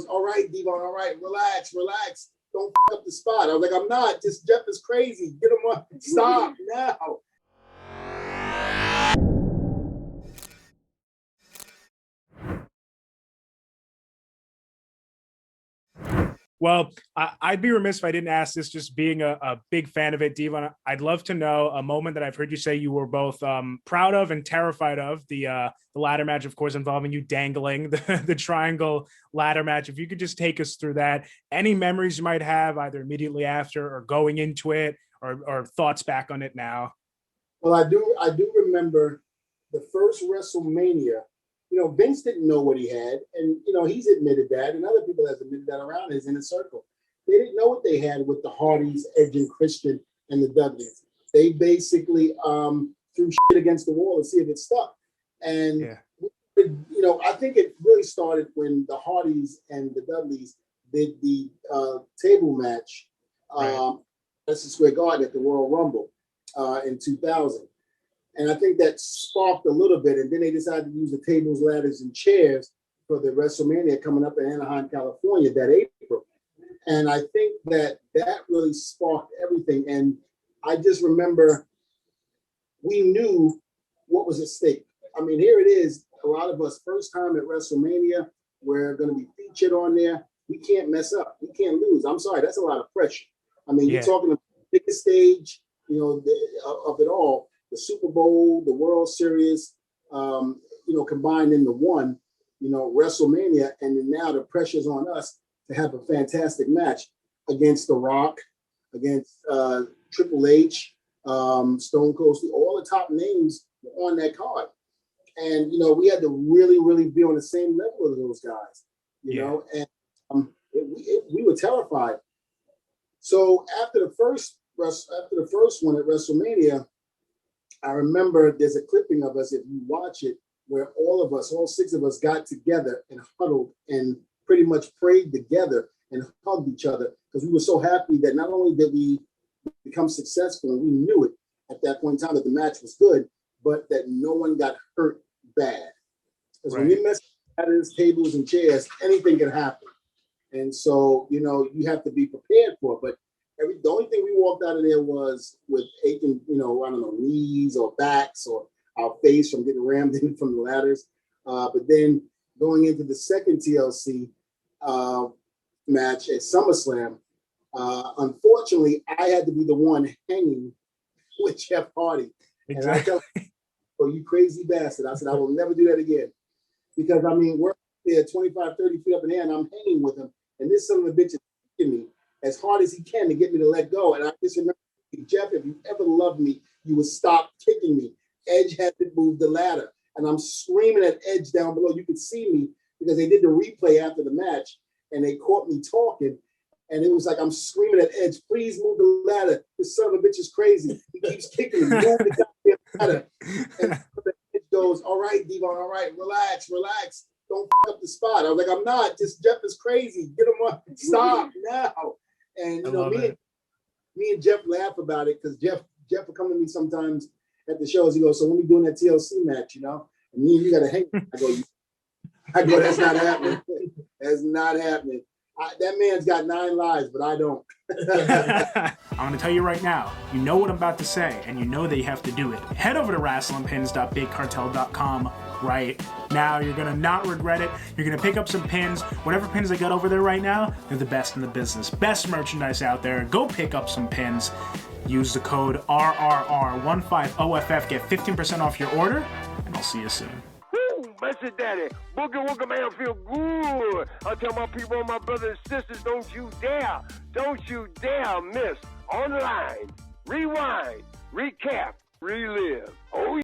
goes, all right, Devon, all right, relax, relax. Don't f up the spot. I was like, I'm not. Just Jeff is crazy. Get him on. Stop now. Well, I'd be remiss if I didn't ask this, just being a big fan of it, Devon. I'd love to know a moment that I've heard you say you were both proud of and terrified of, the ladder match, of course, involving you dangling the triangle ladder match. If you could just take us through that, any memories you might have either immediately after or going into it, or thoughts back on it now. Well, I do remember the first WrestleMania. You know, Vince didn't know what he had, and you know he's admitted that, and other people have admitted that around his inner circle. They didn't know what they had with the Hardys, Edge and Christian, and the Dudleys. They basically threw shit against the wall to see if it stuck. And you know, I think it really started when the Hardys and the Dudleys did the table match at Madison Square Garden at the Royal Rumble in 2000. And I think that sparked a little bit. And then they decided to use the tables, ladders, and chairs for the WrestleMania coming up in Anaheim, California that April. And I think that really sparked everything. And I just remember we knew what was at stake. I mean, here it is. A lot of us, first time at WrestleMania, we're going to be featured on there. We can't mess up. We can't lose. I'm sorry. That's a lot of pressure. I mean, you're talking about the biggest stage, you know, of it all. The Super Bowl, the World Series, you know, combined into one, you know, WrestleMania, and then now the pressure's on us to have a fantastic match against The Rock, against Triple H, Stone Cold Steve, all the top names on that card. And, you know, we had to really, really be on the same level as those guys, you know, and we were terrified. So after the first one at WrestleMania, I remember there's a clipping of us, if you watch it, where all of us, all six of us got together and huddled and pretty much prayed together and hugged each other because we were so happy that not only did we become successful, and we knew it at that point in time that the match was good, but that no one got hurt bad. Because when you mess with ladders, tables, and chairs, anything can happen. And so, you know, you have to be prepared for it. But the only thing we walked out of there was with aching, you know, I don't know, knees or backs or our face from getting rammed in from the ladders. But then going into the second TLC match at SummerSlam, unfortunately, I had to be the one hanging with Jeff Hardy. Exactly. And I tell him, oh, you crazy bastard. I said, I will never do that again. Because, I mean, we're there 25, 30 feet up in the air, and I'm hanging with him. And this son of a bitch is kicking me as hard as he can to get me to let go. And I just remember, Jeff, if you ever loved me, you would stop kicking me. Edge had to move the ladder. And I'm screaming at Edge down below. You could see me because they did the replay after the match and they caught me talking. And it was like, I'm screaming at Edge, please move the ladder. This son of a bitch is crazy. He keeps kicking me. Move the goddamn ladder. And Edge goes, all right, Devon, all right, relax, relax. Don't f up the spot. I was like, I'm not. Just Jeff is crazy. Get him on. Stop now. And you know, me and Jeff laugh about it because Jeff will come to me sometimes at the shows. He goes, so when we doing that TLC match, you know, and me and you got to hang. I go, that's not happening. That's not happening. That man's got 9 lives, but I don't. I'm going to tell you right now, you know what I'm about to say, and you know that you have to do it. Head over to wrestlingpins.bigcartel.com right now. You're going to not regret it. You're going to pick up some pins. Whatever pins they got over there right now, they're the best in the business. Best merchandise out there. Go pick up some pins. Use the code RRR150FF. Get 15% off your order, and I'll see you soon. Message Daddy, Boogie Woogie Man feel good. I tell my people, my brothers and sisters, don't you dare miss online. Rewind, recap, relive. Oh,